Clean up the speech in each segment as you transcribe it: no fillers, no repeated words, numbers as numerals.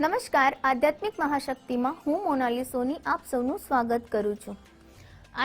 નમસ્કાર, આધ્યાત્મિક મહાશક્તિમાં હું મોનાલી સોની આપ સૌનું સ્વાગત કરું છું।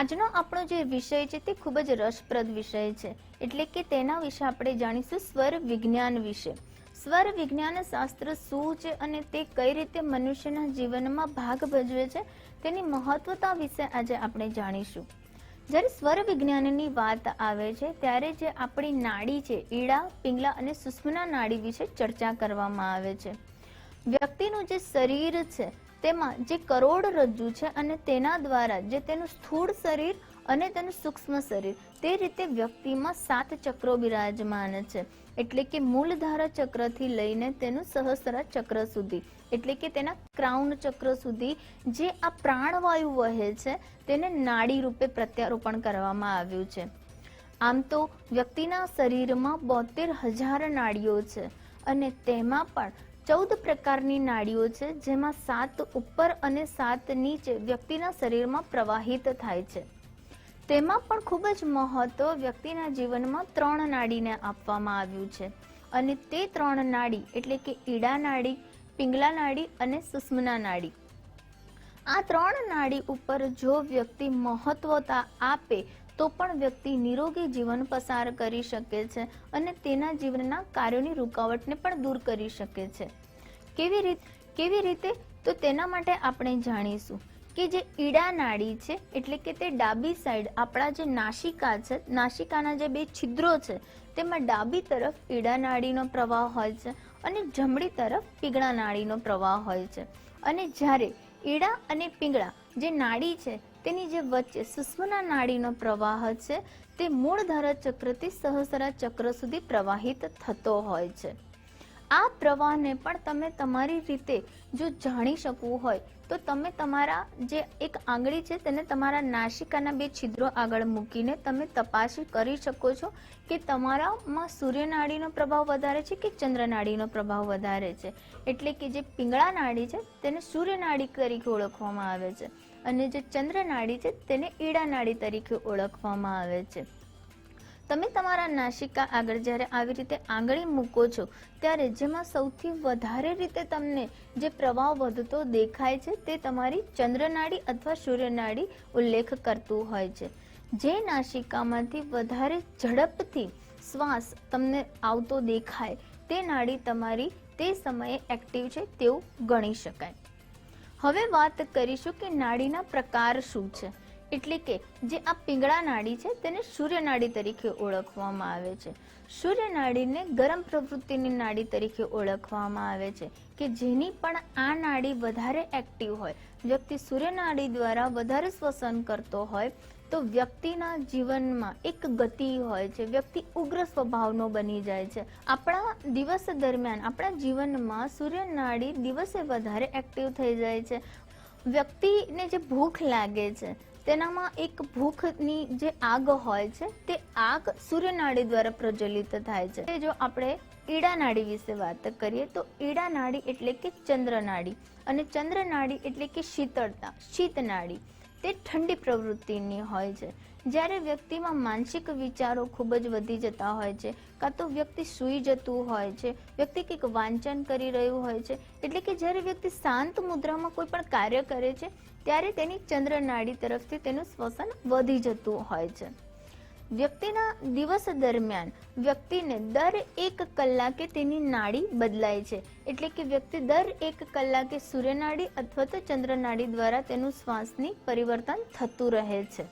આજનો આપણો જે વિષય છે તે ખૂબ જ રસપ્રદ વિષય છે, એટલે કે તેના વિશે આપણે જાણીશું સ્વર વિજ્ઞાન વિશે। સ્વર વિજ્ઞાન શાસ્ત્ર શું છે અને તે કઈ રીતે મનુષ્યના જીવનમાં ભાગ ભજવે છે તેની મહત્વતા વિશે આજે આપણે જાણીશું। જ્યારે સ્વર વિજ્ઞાનની વાત આવે છે ત્યારે જે આપણી નાડી છે, ઈડા, પિંગલા અને સુષુમ્ના નાડી વિશે ચર્ચા કરવામાં આવે છે। વ્યક્તિનું જે શરીર છે તેમાં જે કરોડરજ્જુ છે અને તેના દ્વારા જે તેનું સ્થૂળ શરીર અને તેનું સૂક્ષ્મ શરીર, તે રીતે વ્યક્તિમાં 7 ચક્રો બિરાજમાન છે, એટલે કે મૂળધારા ચક્રથી લઈને તેનું સહસ્ત્રા ચક્ર સુધી, એટલે કે તેના ક્રાઉન ચક્ર સુધી જે આ પ્રાણવાયુ વહે છે તેને નાડી રૂપે પ્રત્યારોપણ કરવામાં આવ્યું છે। આમ તો વ્યક્તિના શરીરમાં 72,000 નાડીઓ છે અને તેમાં પણ 14 પ્રકારની નાડીઓ છે, જેમાં 7 ઉપર અને 7 નીચે વ્યક્તિના શરીરમાં પ્રવાહિત થાય છે। તેમાં પણ ખૂબ જ મહત્વ વ્યક્તિના જીવનમાં 3 નાડીને આપવામાં આવ્યું છે અને તે 3 નાડી એટલે કે ઈડા નાડી, પિંગલા નાડી અને સુષુમ્ના નાડી। આ 3 નાડી ઉપર જો વ્યક્તિ મહત્વતા આપે તો પણ વ્યક્તિ નિરોગી જીવન પસાર કરી શકે છે અને તેના જીવનના કાર્યોની રૂકાવટને પણ દૂર કરી શકે છે। કેવી રીતે તો તેના માટે આપણે જાણીશું કે જે ઈડા નાડી છે એટલે કે તે ડાબી સાઈડ આપણા જે નાસિકા છે, નાસિકાના જે 2 છિદ્રો છે તેમાં ડાબી તરફ ઈડા નાડીનો પ્રવાહ હોય છે અને જમણી તરફ પિંગળા નાડીનો પ્રવાહ હોય છે। અને જ્યારે ઈડા અને પિંગળા જે નાડી છે તેની જે વચ્ચે સુષુમ્ના નાડીનો પ્રવાહ છે તે મૂળધારા ચક્રથી સહસ્ત્રા ચક્ર સુધી પ્રવાહિત થતો હોય છે। આ પ્રવાહને પણ તમે તમારી રીતે જો જાણી શકવું હોય તો તમે તમારા જે એક આંગળી છે તેને તમારા નાસિકાના 2 છિદ્રો આગળ મૂકીને તમે તપાસી કરી શકો છો કે તમારામાં સૂર્ય નાડીનો પ્રભાવ વધારે છે કે ચંદ્ર નાડીનો પ્રભાવ વધારે છે। એટલે કે જે પિંગળા નાડી છે તેને સૂર્ય નાડી તરીકે ઓળખવામાં આવે છે અને જે ચંદ્ર નાડી છે તેને ઈડા નાડી તરીકે ઓળખવામાં આવે છે। તમે તમારા નાસિકા આગળ જ્યારે આવી રીતે આંગળી મૂકો છો ત્યારે જેમાં સૌથી વધારે રીતે તમને જે પ્રવાહ વધતો દેખાય છે તે તમારી ચંદ્ર નાડી અથવા સૂર્ય નાડી ઉલ્લેખ કરતું હોય છે। જે નાસિકામાંથી વધારે ઝડપથી શ્વાસ તમને આવતો દેખાય તે નાડી તમારી તે સમયે એક્ટિવ છે તેવું ગણી શકાય। હવે વાત કરીશું કે નાડીના પ્રકાર શું છે, એટલે કે જે આ પિંગળા નાડી છે તેને સૂર્ય નાડી તરીકે ઓળખવામાં આવે છે। સૂર્ય નાડીને ગરમ પ્રવૃત્તિની નાડી તરીકે ઓળખવામાં આવે છે કે જેની પણ આ નાડી વધારે એક્ટિવ હોય, વ્યક્તિ સૂર્ય નાડી દ્વારા વધારે શ્વસન કરતો હોય તો વ્યક્તિના જીવનમાં એક ગતિ હોય છે, વ્યક્તિ ઉગ્ર સ્વભાવનો બની જાય છે। આપણા દિવસ દરમિયાન આપણા જીવનમાં સૂર્ય નાડી દિવસે વધારે એક્ટિવ થઈ જાય છે। વ્યક્તિને જે ભૂખ લાગે છે તેનામાં એક ભૂખની જે આગ હોય છે તે આગ સૂર્ય નાડી દ્વારા પ્રજ્વલિત થાય છે। જો આપણે ઈડા નાડી વિશે વાત કરીએ તો ઈડા નાડી એટલે કે ચંદ્ર નાડી અને ચંદ્ર નાડી એટલે કે શીતળતા, શીત નાડી, તે ઠંડી પ્રવૃત્તિની હોય છે। જ્યારે વ્યક્તિમાં માનસિક વિચારો ખૂબ જ વધી જતા હોય છે, કાં તો વ્યક્તિ સૂઈ જતું હોય છે, વ્યક્તિ કંઈક વાંચન કરી રહ્યું હોય છે, એટલે કે જ્યારે વ્યક્તિ શાંત મુદ્રામાં કોઈ પણ કાર્ય કરે છે ત્યારે તેની ચંદ્ર નાડી તરફથી તેનું શ્વસન વધી જતું હોય છે। વ્યક્તિના દિવસ દરમિયાન વ્યક્તિને દર 1 કલાકે તેની નાડી બદલાય છે, એટલે કે વ્યક્તિ દર 1 કલાકે સૂર્ય નાડી અથવા તો ચંદ્ર નાડી દ્વારા તેનું શ્વાસની પરિવર્તન થતું રહે છે।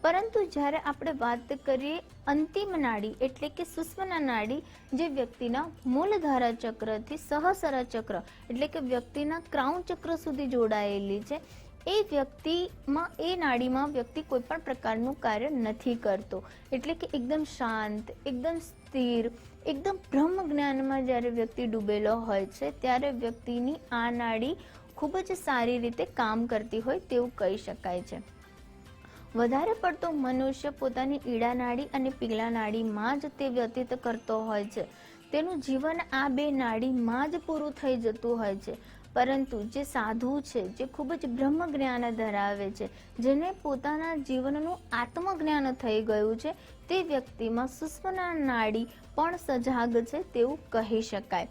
પરંતુ જ્યારે આપણે વાત કરીએ અંતિમ નાડી એટલે કે સુષુમ્ના નાડી, જે વ્યક્તિના મૂળધારા ચક્રથી સહસ્ત્રા ચક્ર એટલે કે વ્યક્તિના ક્રાઉન ચક્ર સુધી જોડાયેલી છે, એ વ્યક્તિમાં એ નાડીમાં વ્યક્તિ કોઈ પણ પ્રકારનું કાર્ય નથી કરતો, એટલે કે એકદમ શાંત, એકદમ સ્થિર, એકદમ બ્રહ્મ જ્ઞાનમાં જ્યારે વ્યક્તિ ડૂબેલો હોય છે ત્યારે વ્યક્તિની આ નાડી ખૂબ જ સારી રીતે કામ કરતી હોય તેવું કહી શકાય છે। વધારે પડતો મનુષ્ય પોતાની ઈડા નાડી અને પિંગલા નાડીમાં જ તે વ્યતીત કરતો હોય છે, તેનું જીવન આ 2 નાડીમાં જ પૂરું થઈ જતું હોય છે। પરંતુ જે સાધુ છે, જે ખૂબ જ બ્રહ્મ જ્ઞાન ધરાવે છે, જેને પોતાના જીવનનું આત્મજ્ઞાન થઈ ગયું છે, તે વ્યક્તિમાં સુષુમ્ના નાડી પણ સજાગ છે તેવું કહી શકાય।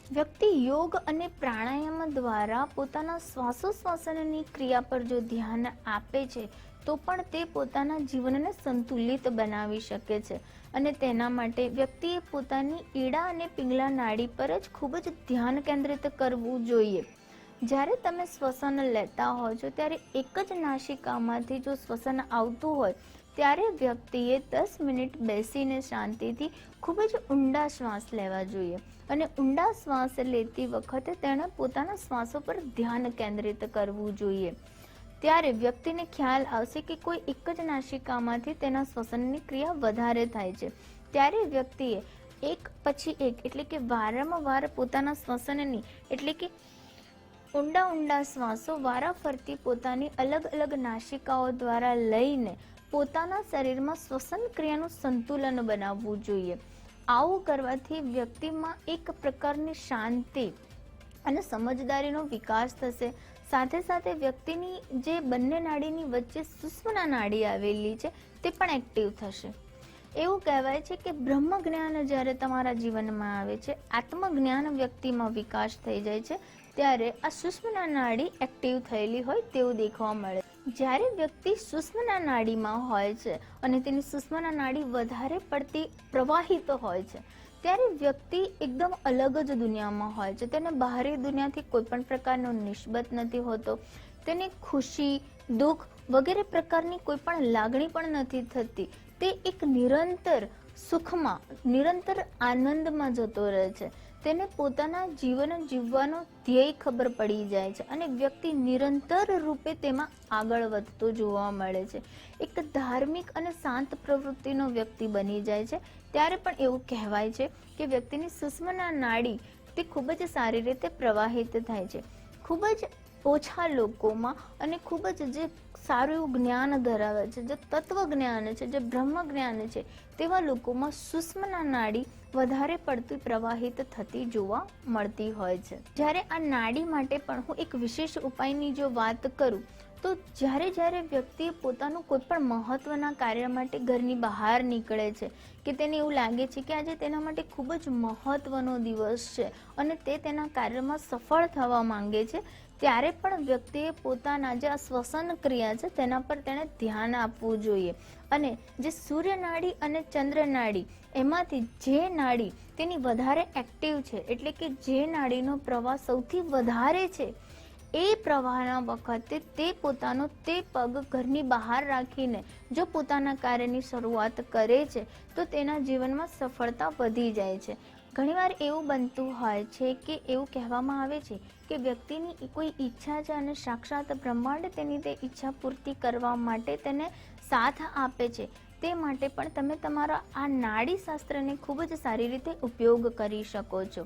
વ્યક્તિ યોગ અને પ્રાણાયામ દ્વારા પોતાના શ્વાસોશ્વાસની ક્રિયા પર જો ધ્યાન આપે છે તો પણ તે પોતાના જીવનને સંતુલિત બનાવી શકે છે. અને તેના માટે વ્યક્તિએ પોતાની ઈડા અને પિંગલા નાડી પર જ ખૂબ જ ધ્યાન કેન્દ્રિત કરવું જોઈએ. જ્યારે તમે શ્વસન લેતા હો છો ત્યારે એક જ નાસિકામાંથી જો શ્વસન આવતું હોય ત્યારે વ્યક્તિએ 10 મિનિટ બેસીને શાંતિથી ખૂબ જ ઊંડા શ્વાસ લેવા જોઈએ. અને ઊંડા શ્વાસ લેતી વખતે તેણે પોતાના શ્વાસો પર ધ્યાન કેન્દ્રિત કરવું જોઈએ. ત્યારે વ્યક્તિને ખ્યાલ આવશે કે કોઈ એક જ નાસિકામાંથી તેના શ્વસનની ક્રિયા વધારે થાય છે. ત્યારે વ્યક્તિએ એક પછી એક એટલે કે વારંવાર પોતાના શ્વસનની એટલે કે ઊંડા શ્વાસો વારાફરતી પોતાની અલગ અલગ નાસિકાઓ દ્વારા લઈને પોતાના શરીરમાં શ્વસન ક્રિયાનું સંતુલન બનાવવું જોઈએ. આવું કરવાથી વ્યક્તિમાં એક પ્રકારની શાંતિ અને સમજદારીનો વિકાસ થશે. સાથે સાથે વ્યક્તિની જે બંને નાડીની વચ્ચે સુષુમ્ના નાડી આવેલી છે તે પણ એક્ટિવ થશે. એવું કહેવાય છે કે બ્રહ્મ જ્ઞાન જ્યારે તમારા જીવનમાં આવે છે, આત્મજ્ઞાન વ્યક્તિમાં વિકાસ થઈ જાય છે, ત્યારે આ સુષુમ્ના નાડી એક્ટિવ થયેલી હોય તેવું દેખવા મળે. જ્યારે વ્યક્તિ સુષુમ્ના નાડીમાં હોય છે અને તેની સુષુમ્ના નાડી વધારે પડતી પ્રવાહિત હોય છે ત્યારે વ્યક્તિ એકદમ અલગ જ દુનિયામાં હોય છે. તેને બહારી દુનિયાથી કોઈ પણ પ્રકારનો નિસ્બત નથી હોતો. તેને ખુશી, દુઃખ વગેરે પ્રકારની કોઈ પણ લાગણી પણ નથી થતી. તે એક નિરંતર સુખમાં, નિરંતર આનંદમાં જતો રહે છે. તેને પોતાના જીવન જીવવાનો ધ્યેય ખબર પડી જાય છે અને વ્યક્તિ નિરંતર રૂપે તેમાં આગળ વધતો જોવા મળે છે. એક ધાર્મિક અને શાંત પ્રવૃત્તિનો વ્યક્તિ બની જાય છે. ત્યારે પણ એવું કહેવાય છે કે વ્યક્તિની સુષુમ્ના નાડી તે ખૂબ જ સારી રીતે પ્રવાહિત થાય છે. ખૂબ જ ઓછા લોકોમાં અને ખૂબ જ જે સારું એવું જ્ઞાન ધરાવે છે, જે તત્વ જ્ઞાન છે, જે બ્રહ્મ જ્ઞાન છે, તેવા લોકોમાં સુષુમ્ના નાડી વધારે પડતી પ્રવાહિત થતી જોવા મળતી હોય છે. જ્યારે આ નાડી માટે પણ હું એક વિશેષ ઉપાયની જો વાત કરું તો જ્યારે વ્યક્તિ પોતાનું કોઈ પણ મહત્વના કાર્ય માટે ઘરની બહાર નીકળે છે કે તેને એવું લાગે છે કે આજે તેના માટે ખૂબ જ મહત્વનો દિવસ છે અને તે તેના કાર્યમાં સફળ થવા માંગે છે, ત્યારે પણ વ્યક્તિએ પોતાના જે આ શ્વસન ક્રિયા છે તેના પર તેણે ધ્યાન આપવું જોઈએ. અને જે સૂર્ય નાડી અને ચંદ્ર નાડી એમાંથી જે નાડી તેની વધારે એક્ટિવ છે એટલે કે જે નાડીનો પ્રવાહ સૌથી વધારે છે એ પ્રવાહના વખતે તે પોતાનો તે પગ ઘરની બહાર રાખીને જો પોતાના કાર્યની શરૂઆત કરે છે તો તેના જીવનમાં સફળતા વધી જાય છે. ઘણીવાર એવું બનતું હોય છે કે એવું કહેવામાં આવે છે કે વ્યક્તિની કોઈ ઈચ્છા છે અને સાક્ષાત બ્રહ્માંડ તેની તે ઈચ્છા પૂર્તિ કરવા માટે તેને સાથ આપે છે. તે માટે પણ તમે તમારા આ નાડી શાસ્ત્રને ખૂબ જ સારી રીતે ઉપયોગ કરી શકો છો.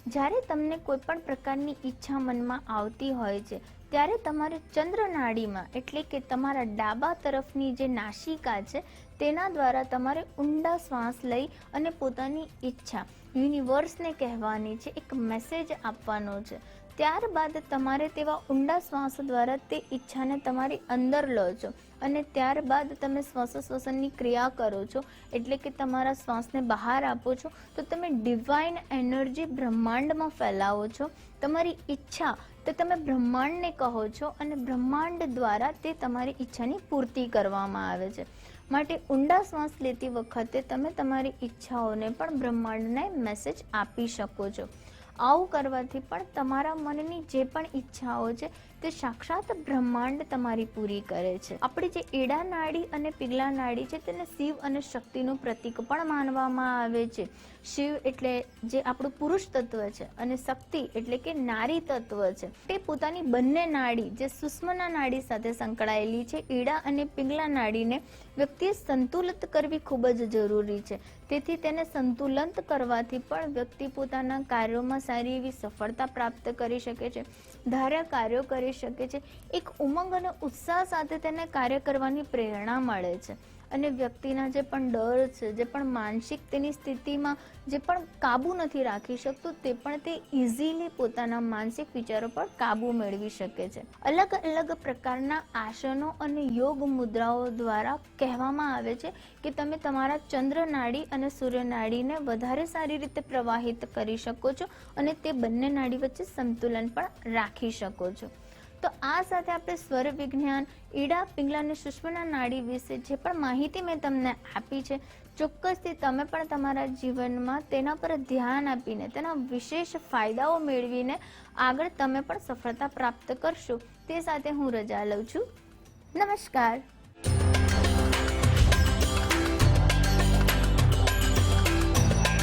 જ્યારે તમને કોઈ પણ પ્રકારની ઈચ્છા મનમાં આવતી હોય છે ત્યારે તમારે ચંદ્ર નાડીમાં એટલે કે તમારા ડાબા તરફની જે નાસિકા છે તેના દ્વારા તમારે ઊંડા શ્વાસ લઈ અને પોતાની ઈચ્છા યુનિવર્સને કહેવાની છે, એક મેસેજ આપવાનો છે. ત્યારબાદ તમારે તેવા ઊંડા શ્વાસ દ્વારા તે ઈચ્છાને તમારી અંદર લો છો અને ત્યારબાદ તમે શ્વાસોશ્વાસનની ક્રિયા કરો છો એટલે કે તમારા શ્વાસને બહાર આપો છો તો તમે ડિવાઇન એનર્જી બ્રહ્માંડમાં ફેલાવો છો. તમારી ઈચ્છા તો તમે બ્રહ્માંડને કહો છો અને બ્રહ્માંડ દ્વારા તે તમારી ઈચ્છાની પૂર્તિ કરવામાં આવે છે. માટે ઊંડા શ્વાસ લેતી વખતે તમે તમારી ઈચ્છાઓને પણ બ્રહ્માંડને મેસેજ આપી શકો છો. આવું કરવાથી પણ તમારા મનની જે પણ ઈચ્છાઓ છે તે સાક્ષાત બ્રહ્માંડ તમારી પૂરી કરે છે. આપણી જે એડા નાડી અને પિંગલા નાડી છે તેને શિવ અને શક્તિનું પ્રતીક પણ માનવામાં આવે છે. શિવ એટલે જે આપણું પુરુષ તત્વ છે અને શક્તિ એટલે કે નારી તત્વ છે. તે પોતાની બંને નાડી જે સુષુમ્ના નાડી સાથે સંકળાયેલી છે, એડા અને પિંગલા નાડીને વ્યક્તિએ સંતુલિત કરવી ખૂબ જ જરૂરી છે. તેથી તેને સંતુલિત કરવાથી પણ વ્યક્તિ પોતાના કાર્યોમાં સારી એવી સફળતા પ્રાપ્ત કરી શકે છે, ધાર્યા કાર્યો કરી શકે છે. એક ઉમંગ અને ઉત્સાહ સાથે તેને કાર્ય કરવાની પ્રેરણા મળે છે. અને વ્યક્તિના જે પણ ડર છે, જે પણ માનસિક તેની સ્થિતિમાં જે પણ કાબુ નથી રાખી શકતું, તે પણ તે ઇઝીલી પોતાના માનસિક વિચારો પર કાબુ મેળવી શકે છે. અલગ અલગ પ્રકારના આસનો અને યોગ મુદ્રાઓ દ્વારા કહેવામાં આવે છે કે તમે તમારા ચંદ્ર નાડી અને સૂર્ય નાડીને વધારે સારી રીતે પ્રવાહિત કરી શકો છો અને તે બંને નાડી વચ્ચે સંતુલન પણ રાખી શકો છો. તો આ સાથે આપણે સ્વર વિજ્ઞાન, ઈડા, પિંગલા અને સુષુમ્ના નાડી વિશે જે પણ માહિતી મેં તમને આપી છે, ચોક્કસથી તમે પણ તમારા જીવનમાં તેના પર ધ્યાન આપીને તેના વિશેષ ફાયદાઓ મેળવીને આગળ તમે પણ સફળતા પ્રાપ્ત કરશો. તે સાથે હું રજા લઉં છું. નમસ્કાર.